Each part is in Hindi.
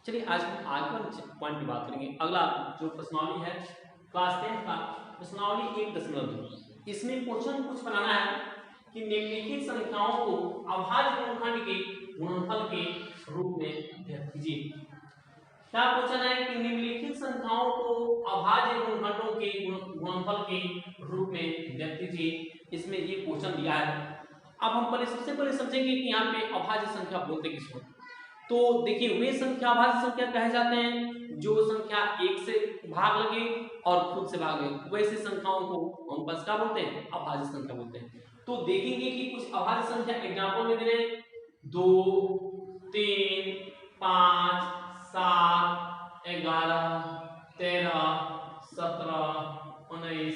चलिए आज हम आगे वाले पॉइंट की बात करेंगे। अगला जो प्रश्नावली है क्लास 10 का प्रश्नावली 1.2, इसमें क्वेश्चन कुछ बनाना है कि निम्नलिखित संख्याओं को अभाज्य गुणनखंड के गुणनफल के रूप में व्यक्त कीजिए। क्या क्वेश्चन है कि निम्नलिखित संख्याओं को अभाज्य गुणनखंडों के गुणनफल के रूप में व्यक्त कीजिए। इसमें ये क्वेश्चन दिया है। अब हम सबसे पहले समझेंगे कि यहाँ पे अभाज्य संख्या बोलते किसको। तो देखिए वे संख्या अभाज्य संख्या कहे जाते हैं जो संख्या एक से भाग लगे और खुद से भाग लगे, वैसे संख्याओं को हम बस क्या बोलते हैं, अभाज्य संख्या बोलते हैं। तो देखेंगे कि कुछ अभाज्य संख्या एग्जांपल में दे 2, 3, 5, 7, 11, 13, 17, 19,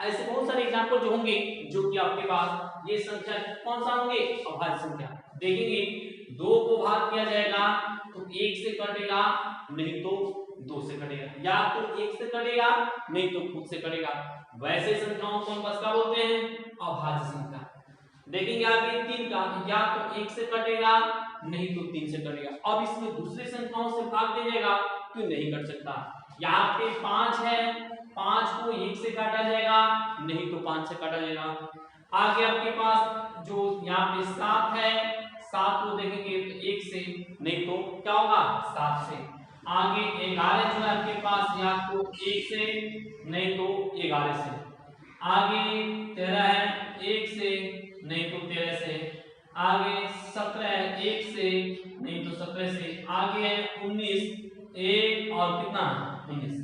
ऐसे बहुत सारे एग्जांपल जो होंगे जो कि आपके पास ये संख्या कौन सा होंगे, अभाज्य संख्या। देखेंगे 2 को भाग किया जाएगा तो 1 से कटेगा, नहीं तो 2 से कटेगा, या तो 1 से कटेगा नहीं तो खुद से कटेगा। वैसे संख्याओं को हम बस क्या बोलते हैं, अभाज्य संख्या। देखेंगे आगे 3 का, या तो 1 से कटेगा नहीं तो 3 से कटेगा। अब इसमें दूसरी संख्याओं से भाग दे जाएगा तो नहीं कट सकता। यहाँ पे 5 है, 5 को 1 से काटा जाएगा नहीं तो 5 से काटा जाएगा। आगे आपके पास जो यहाँ पे 7 है, 7 को देखेंगे तो 1 से नहीं तो क्या होगा 7 से। आगे 11 जो है आपके पास, या तो 1 से नहीं तो 11 से। आगे 13 है, 1 से नहीं तो 13 से। आगे 17 है, 1 से नहीं तो 17 से। आगे है 19, 1 और कितना 19।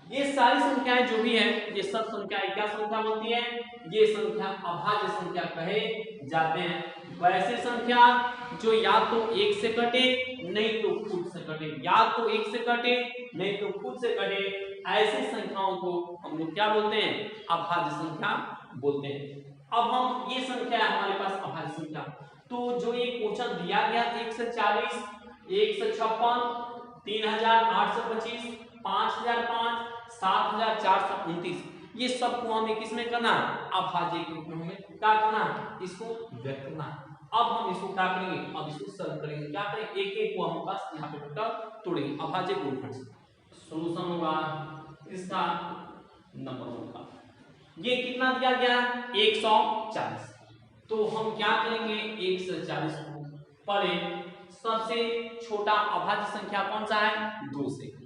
ये सारी संख्याएं जो भी है ये सब संख्याएं क्या संख्या होती है, ये संख्या अभाज्य संख्या कहे जाते हैं। वैसे संख्या जो या तो 1 से कटे नहीं तो खुद से कटे, या तो 1 से कटे नहीं तो खुद से कटे, ऐसे संख्याओं को हम लोग क्या बोलते हैं, अभाज्य संख्या बोलते हैं। अब हम ये संख्या है हमारे पास अभाज्य संख्या। तो जो ये क्वेश्चन दिया गया 1 से 40, 1 से 56, 3825, 5005, 7429, ये सबको हमें किसमें करना है, अभाज्य के रूप में हमें क्या करना है, इसको व्यक्त करना है। अब हम इसको क्या करेंगे, अब इसको सरल करेंगे। क्या करेंगे, एक एक को हम पास यहाँ पे टोटल तोड़ेंगे अभाज्य गुणनखंड से। सॉल्यूशन होगा इसका नंबर होगा, ये कितना दिया गया 140। तो हम क्या करेंगे 1 से 40 को पहले सबसे छोटा अभाज्य संख्या कौन सा है, 2 से।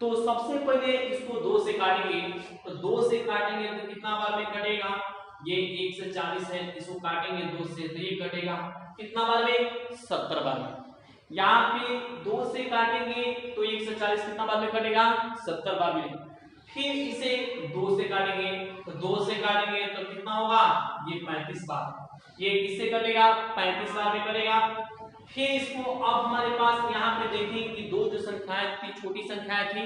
तो सबसे पहले इसको 2 से काटेंगे, तो 2 से काटेंगे तो कितना बार में कटेगा, ये 1 से 40 है, इसको काटेंगे 2 से तो ये कटेगा कितना बार में, 70 बार में। यहाँ पे 2 से काटेंगे तो 1 से 40 कितना बार में कटेगा, 70 बार में। फिर इसे 2 से काटेंगे तो 2 से काटेंगे तो कितना होगा, ये 35 बार, ये किससे कटेगा 35 बार में कटेगा। फिर इसको अब हमारे पास यहाँ पे देखें कि 2 जो संख्याएं थी, छोटी संख्याएं थी,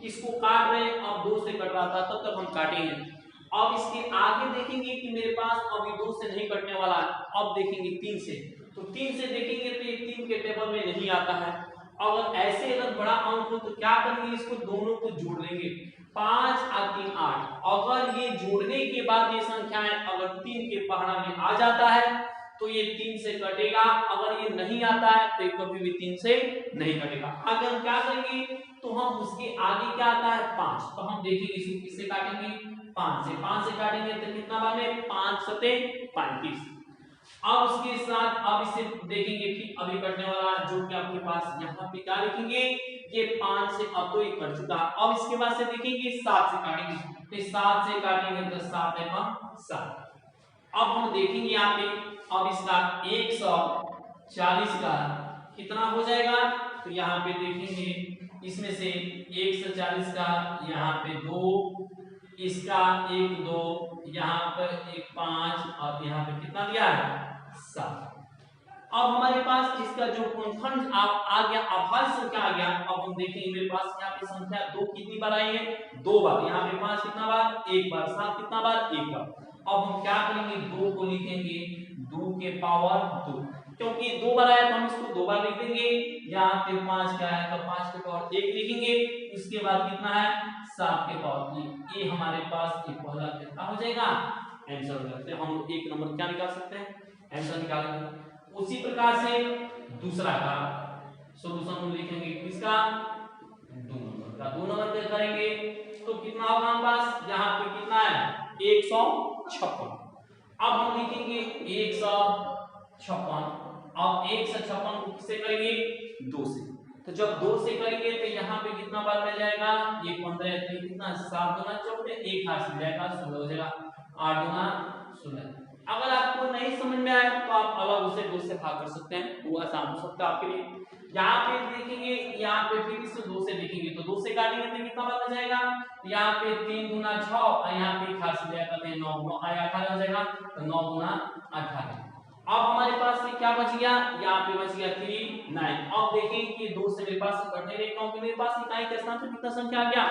इसको काट रहे हैं, अब 2 से कट रहा था तब तक हम काटेंगे। अब इसके आगे देखेंगे कि मेरे पास अभी 2 से नहीं कटने वाला है, अब देखेंगे 3 से, तो 3 से देखेंगे तो ये 3 के टेबल में नहीं आता है। अगर ऐसे अगर बड़ा अंक हो तो क्या करेंगे, इसको दोनों को जोड़ देंगे, 5 और 3 8। अगर ये जोड़ने के बाद ये संख्याएं अगर 3 के पहाड़ा में आ जाता है तो ये 3 से कटेगा, अगर ये नहीं आता है तो ये कभी भी 3 से नहीं कटेगा। अगर हम क्या करेंगे तो हम उसके आगे क्या आता है 5, तो हम देखेंगे इसको किससे काटेंगे, 5 से। 5 से काटेंगे तो कितना बार में, 5 सते 35। अब उसके साथ अब इसे देखेंगे कि अभी कटने वाला जो कि आपके पास यहाँ पे क्या लिखेंगे, ये 5 से अब तो ये कट चुका। अब इसके बाद से देखेंगे 7 से काटेंगे, तो 7 से काटेंगे तो 7 है 7। अब हम देखेंगे यहाँ पे, अब इसका 140 का कितना हो जाएगा, तो यहाँ पे देखेंगे इसमें से 140 का यहाँ पे 2, इसका 1 2, यहाँ पर 1 5 और यहाँ पे कितना दिया है 7। अब हमारे पास इसका जो गुणनखंड आ गया, अभाज्य संख्या आ गया। अब हम देखेंगे मेरे पास यहाँ पे संख्या 2 कितनी बार आई है, 2 बार। यहाँ पे 5 कितना बार, 1 बार। 7 कितना बार, 1 बार। अब हम क्या करेंगे, 2 को लिखेंगे 2 के पावर 2, क्योंकि 2 बार आया तो हम इसको 2 बार लिख देंगे। यहाँ पे 5 का है तो 5 के पावर 1 लिखेंगे, उसके बाद कितना है 7 के पावर 3। ये हमारे पास एक पहला कितना हो जाएगा, आंसर हो जाता है। हम लोग एक नंबर क्या निकाल सकते हैं, आंसर निकालेंगे। उसी प्रकार से दूसरा का सॉल्यूशन हम लिखेंगे किस किसका 2 नंबर का 2 नंबर पे करेंगे तो कितना होगा हमारे पास यहाँ पे कितना है 156। अब हम लिखेंगे 156। अब 156 को किससे करेंगे 2 से। तो जब 2 से करेंगे तो यहाँ पे कितना बार मिल जाएगा ये 15 तो कितना 7 दूना 14 एक हाथ से जाएगा 16 हो जाएगा 8 दूना 16। अगर आपको नहीं समझ में आया तो आप अलग उसे 2 से भाग कर सकते हैं, वो आसान हो सकता है आपके लिए। यहाँ पे देखेंगे यहाँ पे फिर इसे 2 से देखेंगे तो 2 से काटेंगे तो कितना बार मिल जाएगा यहाँ पे 3 दूना 6 और यहाँ पे एक हाथ से जाएगा 9 9 18 हो जाएगा तो 9 दूना 18। अब हमारे पास ये क्या बच गया यहाँ पे बच गया 3 9। अब देखें कि 2 से मेरे पास कटने रेखाओं के मेरे पास इकाई के स्थान पे कितना संख्या आ गया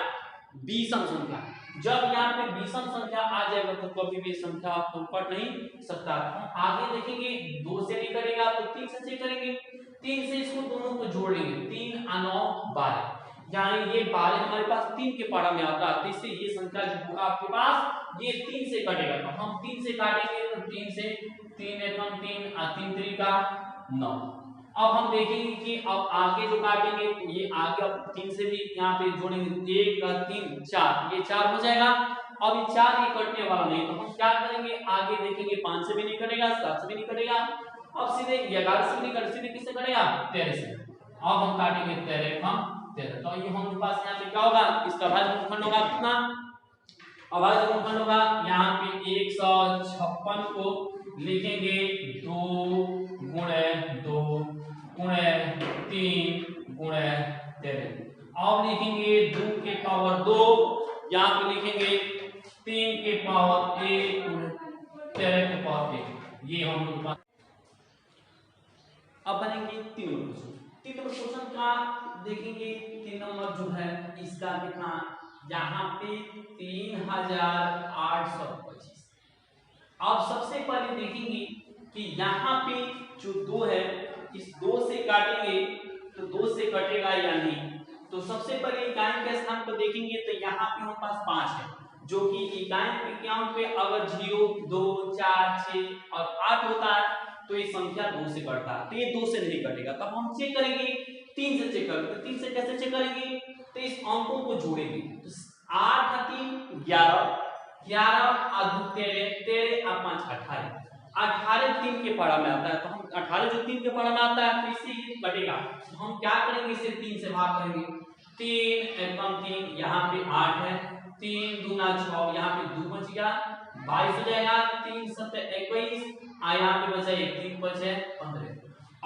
20 संख्या। जब यहाँ पे 20 संख्या आ जाएगा तो कभी भी संख्या आपको कट नहीं सकता। हम आगे देखेंगे 2 से नहीं करेगा तो 3 से चेक करेंगे। 3 से इसको दोनों को जोड़ लेंगे 3 और 9 12 यानी ये 12 हमारे पास 3 के पारा में आता है। तो इससे ये संख्या जो होगा आपके पास ये 3 से कटेगा। तो हम 3 से काटेंगे तो 3 से 3 एकम 3 और 3 3 का 9। अब हम देखेंगे कि अब आगे जो काटेंगे तो ये आगे अब 3 से भी यहाँ पे जोड़ेंगे 1 का 3 4 ये 4 हो जाएगा। अब ये 4 ये कटने वाला नहीं तो हम क्या करेंगे आगे देखेंगे 5 से भी नहीं कटेगा 7 से भी नहीं कटेगा। अब सीधे 11 से भी नहीं कटेगा सीधे किससे कटेगा 13 से। अब हम काटेंगे 13 हम 13 तो ये हमारे पास यहाँ पे क्या होगा इसका भाज्य गुणनखंड होगा कितना अभाज्य गुणनखंड होगा यहाँ पे 156 को लिखेंगे 2 गुणे 2 गुणे 3 गुणे 13। अब लिखेंगे 2 के पावर 2 यहाँ पे लिखेंगे 3 के पावर 1 गुणे 13 के पावर 1 ये हम लोग अब बनेंगे 3 नंबर क्वेश्चन का देखेंगे 3 नंबर जो है इसका कितना यहाँ पे 3825। अब सबसे पहले देखेंगे कि यहाँ पे जो 2 है इस 2 से काटेंगे तो 2 से कटेगा या नहीं। तो सबसे पहले इकाई के स्थान पर देखेंगे तो यहाँ पे हमारे पास 5 है जो कि इकाई विज्ञान पे अगर 0 2 4 6 और 8 होता है तो ये संख्या 2 से कटता है तो ये 2 से नहीं कटेगा। तब हम चेक करेंगे 3 से चेक करेंगे। तो 3 से कैसे चेक करेंगे तो इस अंकों को जोड़ेंगे तो 8 3 11 11 और 2 13 13 और 5 18 18 3 के पारा में आता है। तो हम 18 जो 3 के पारा में आता है तो इससे ये कटेगा। तो हम क्या करेंगे इसे 3 से भाग करेंगे 3 एकम 3 यहाँ पे 8 है 3 दूना 6 यहाँ पे 2 बच गया 22 हो जाएगा 3 7 21 यहाँ पे बचा 1 3 बचे 15।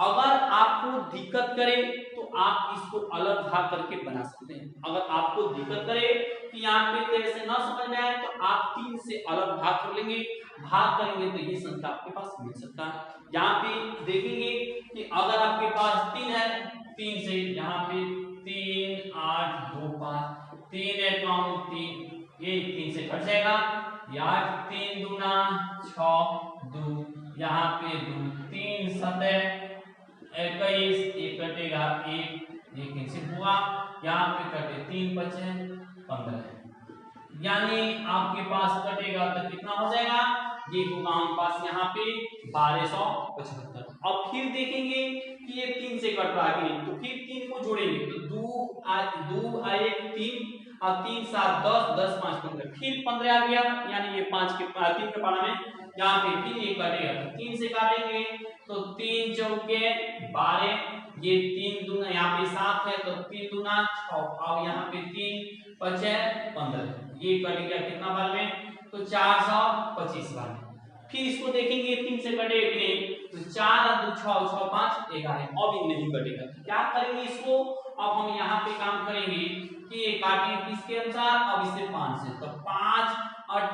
अगर आपको दिक्कत करे तो आप इसको अलग भाग करके बना सकते हैं। अगर आपको दिक्कत करे कि यहाँ पे तेरे से ना समझ में आए तो आप 3 से अलग भाग कर लेंगे। भाग करेंगे तो ये संख्या आपके पास मिल सकता है। यहाँ पे देखेंगे कि अगर आपके पास 3 है 3 से यहाँ पे 3 8 2 5 3 एकम 3 ये 3 से कट जाएगा। 3 दूना 6 2 यहाँ पे 2 3 7 21 एक कटेगा 1 ये कैंसिल हुआ यहाँ पे कटे 3 बचे 15 यानी आपके पास कटेगा तो कितना हो जाएगा ये होगा हमारे पास यहाँ पे 1275। अब फिर देखेंगे कि ये 3 से कट रहा है कि नहीं तो फिर 3 को जोड़ेंगे तो 2 1 3 और 3 7 10 10 5 15 फिर 15 आ गया यानी ये 3 के पारा में यहाँ पे फिर ये कटेगा तो 3 से काटेंगे तो 3 चौके 12 ये 3 दूना यहाँ पे 7 है तो 3 दूना 6 और यहाँ पे 3 बचे 15 ये कट गया कितना बार में तो 425 बार में। फिर इसको देखेंगे 3 से कटेगा कि नहीं तो 4 और 2 6 6 5 11 अब ये नहीं कटेगा। क्या करेंगे इसको अब हम यहाँ पे काम करेंगे कि ये काटेंगे किसके अनुसार अब इसे 5 से तो 5 8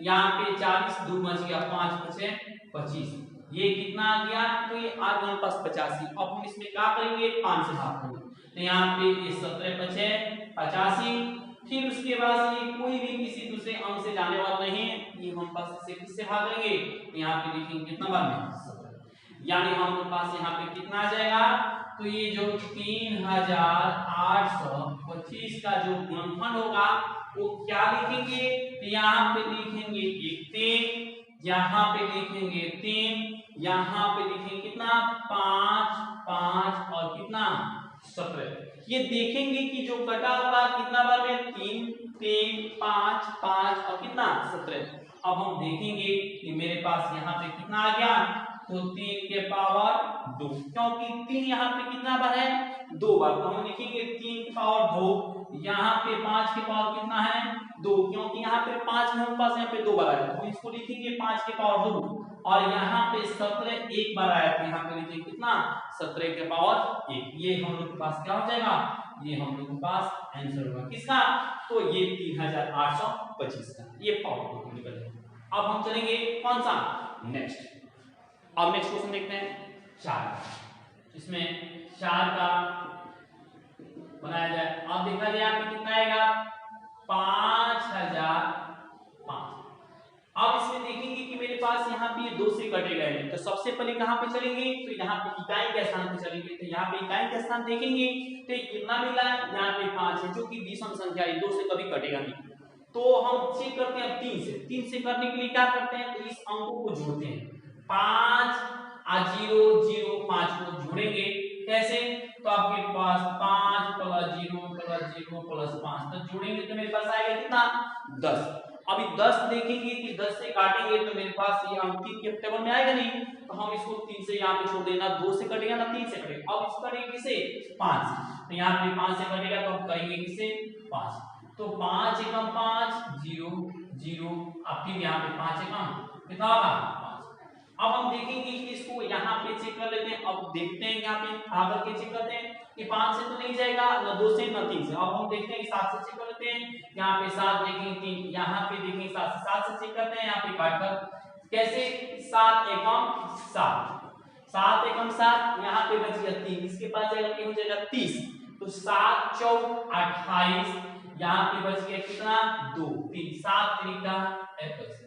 यहाँ पे 40 2 बच गया 5 बचे 25 ये कितना आ गया तो ये आ गया पास 85। अब हम इसमें क्या करेंगे 5 से भाग करेंगे तो यहाँ पे ये 17 बचे 85। फिर उसके बाद ये कोई भी किसी दूसरे अंक से जाने वाला नहीं है ये हम पास इसे किससे भाग करेंगे तो यहाँ पे लिखेंगे कितना बार में 17 यानी हमारे पास यहाँ पे कितना आ जाएगा तो ये जो 3825 का जो गुणनफल होगा वो क्या लिखेंगे तो यहाँ पे लिखेंगे 1 3 यहाँ पे लिखेंगे 3 यहाँ पे देखेंगे कितना 5 5 और कितना 17। ये देखेंगे कि जो कटा हुआ कितना बार में 3 3 5 5 और कितना 17। अब हम देखेंगे कि मेरे पास यहाँ पे कितना आ गया, तो 3 के पावर 2, क्योंकि 3 यहाँ पे कितना बार है 2 बार, तो हम लिखेंगे 3 की पावर 2। यहाँ पे 5 के पावर कितना है 2, क्योंकि यहाँ पे 5 में हमारे पास यहाँ पे 2 बार आया, तो इसको लिखेंगे 5 के पावर 2। और यहाँ पे 17 एक बार आया, तो यहाँ पे लिखेंगे कितना 17 के पावर 1। ये हम लोग के पास क्या हो जाएगा, ये हम लोग के पास आंसर होगा किसका, तो ये 3825 का ये पावर निकल जाएगा। अब हम चलेंगे कौन सा नेक्स्ट। अब नेक्स्ट क्वेश्चन देखते हैं 4, इसमें 4 का बनाया जाए। अब देखा जाए यहाँ पे कितना आएगा 5005। अब इसमें देखेंगे कि मेरे पास यहाँ पे 2 से कटेगा नहीं, तो सबसे पहले कहाँ पे चलेंगे, तो यहाँ पे इकाई के स्थान पे चलेंगे। तो यहाँ पे इकाई के स्थान देखेंगे तो कितना मिला है, यहाँ पे 5 है जो कि विषम संख्या है, 2 से कभी कटेगा नहीं। तो हम चेक करते हैं 3 से करने के लिए क्या करते हैं, तो इस अंकों को जोड़ते हैं, 5 और 0 0 5 को जोड़ेंगे कैसे, तो आपके पास 5 + 0 + 0 + 5, तो जोड़ेंगे तो मेरे पास आएगा कितना 10। अभी 10 देखेंगे कि 10 से काटेंगे तो मेरे पास ये अंक 3 के टेबल में आएगा नहीं, तो हम इसको 3 से यहाँ पे छोड़ देना, 2 से कटेगा ना 3 से कटेगा। अब इसको करेंगे किसे 5 से, तो यहाँ पे 5 से कटेगा तो हम करेंगे किसे 5, तो 5 एकम 5 0 0, अब फिर यहाँ पे 5 एकम कितना होगा 5। अब हम देखेंगे कि इसको यहाँ पे चेक कर लेते हैं। अब देखते हैं यहाँ पे आकर के चेक करते हैं कि 5 से तो नहीं जाएगा, ना 2 से ना 3 से। अब हम देखते हैं कि 7 से चेक कर लेते हैं, यहाँ पे 7 देखेंगे 3, यहाँ पे देखेंगे 7 से चेक करते हैं, यहाँ पे काटकर कैसे 7 एकम 7 एकम 7, यहाँ पे बच गया 3, इसके पास जाएगा कि हो जाएगा 30, तो 7 चौक 28, यहाँ पे बच गया कितना 2 3 7 त्रिका 21।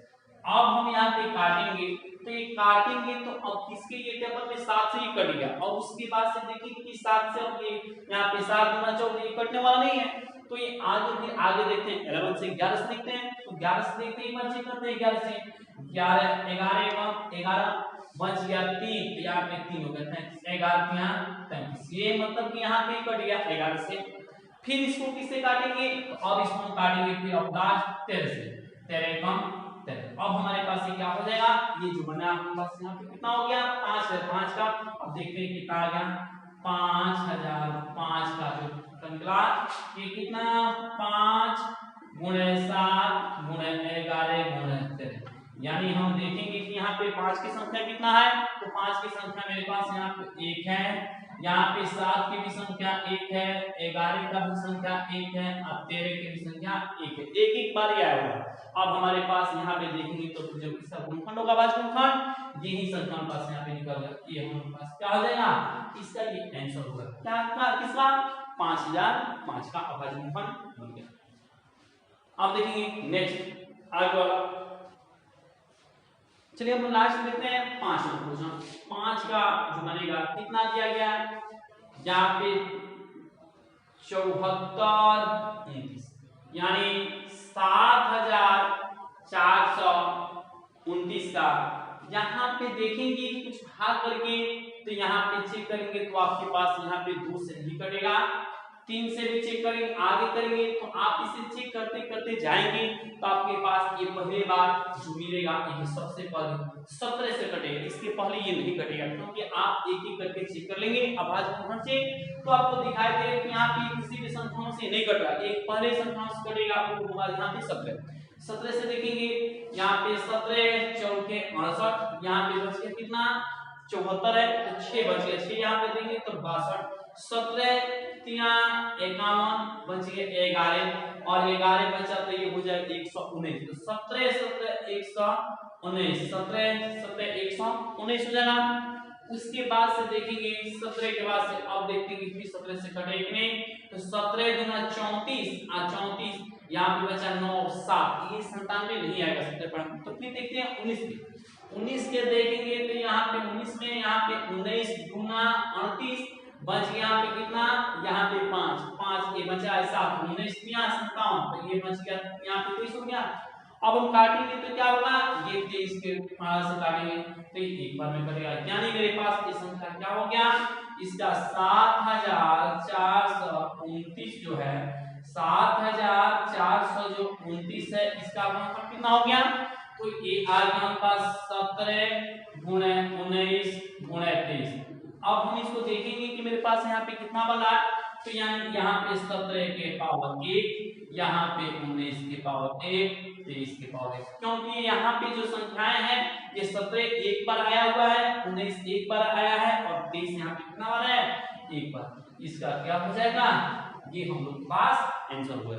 अब हम यहाँ पे काटेंगे, तो ये काटेंगे तो अब किसके ये टेबल में 7 से ही कटेगा, और उसके बाद से देखेंगे कि 7 से अब ये यहाँ पे 7 गुना 14 ये कटने वाला नहीं है, तो ये आगे देखते हैं 11 से 11 से देखते हैं, तो 11 से देखते हैं, एक बार चेक करते हैं 11 से 11 11 बच गया 3, तो यहाँ पे 3 हो गया 11 यहाँ 35, ये मतलब कि यहाँ पे कट गया 11 से। फिर इसको किससे काटेंगे, तो अब इसको हम काटेंगे फिर अब लास्ट 13 से, 13 एकम 13। अब हमारे पास ये क्या हो जाएगा, ये जो बना हमारे पास यहाँ पे कितना हो गया 5 है 5 का। अब देखते हैं कितना आ गया 5005 का जो निकला ये कितना 5 × 7 × 11 × 13, यानी हम देखेंगे कि यहाँ पे 5 की संख्या कितना है, तो 5 की संख्या मेरे पास यहाँ पे 1 है, यहाँ पे 7 की भी संख्या 1 है, 11 का भी संख्या 1 है, और 13 की भी संख्या 1 है, एक बार ही आया हुआ। अब हमारे पास यहाँ पे देखेंगे तो जो इसका गुणनखंड होगा भाजगुणनखंड, यही संख्या हमारे पास यहाँ पे निकल गया, ये हमारे पास क्या हो जाएगा, इसका ये आंसर होगा क्या किसका 5005 का अभाज्य गुणनखंड बन गया। अब देखेंगे नेक्स्ट आगे वाला, चलिए हम लास्ट देखते हैं 5 नंबर क्वेश्चन। 5 का जो बनेगा कितना दिया गया है, यहाँ पे 7429, यानी 7429 का यहाँ पे देखेंगे कुछ भाग करके, तो यहाँ पे चेक करेंगे तो आपके पास यहाँ पे 2 से नहीं कटेगा, 3 से भी चेक करेंगे, आगे करेंगे तो आप इसे चेक करते करते जाएंगे तो आपके पास ये पहले बार जो मिलेगा ये सबसे पहले 17 से कटेगा, इसके पहले ये नहीं कटेगा, क्योंकि आप एक एक करके चेक कर लेंगे अभाज्य गुणनखंड से, तो आपको दिखाई देगा कि यहाँ पे किसी भी संख्याओं से नहीं कट रहा, एक पहले संख्याओं से कटेगा वो होगा यहाँ पे 17 से देखेंगे, यहाँ पे 17 चौके 68, यहाँ पे बच गया कितना 74 है, तो 6 बच गया, 6 यहाँ पे देंगे तो 62, 17 3 51 बच गए 11, और 11 बचा तो ये हो जाएगा 119, तो 17 17 119, 17 17 119 हो जाएगा। उसके बाद से देखेंगे 17 के बाद से अब देखते हैं कि 17 से कटेगा नहीं, तो 17 दूना 34 और 34 यहाँ पे बचा 9 7, ये 97 नहीं आएगा 17 पर, तो फिर देखते हैं 19 के देखेंगे तो यहाँ पे 19 में यहाँ पे 19 गुना 38 बच गया, यहाँ पे कितना यहाँ पे 5 5 ये बचा है 7, 19 57, तो ये बच गया यहाँ पे 30 हो गया। अब हम काटेंगे तो क्या होगा, ये 23 के 5 से काटेंगे तो ये एक बार में कटेगा, यानी मेरे पास ये संख्या क्या हो गया, इसका 7429 जो है 7429 है, इसका गुणनफल कितना हो गया, तो ये आ गया हमारे पास 17 गुणे 19 गुणे 23। अब हम इसको देखेंगे कि मेरे पास यहाँ पे कितना बना, तो यानी यहाँ पे 17 के पावर 1, यहाँ पे 19 के पावर 1, 23 के पावर 1, क्योंकि यहाँ पे जो संख्याएं हैं ये 17 एक बार आया हुआ है, 19 एक बार आया है और 23 यहाँ पे कितना बार है, एक बार। इसका क्या हो जाएगा, ये हम लोग के पास आंसर होगा।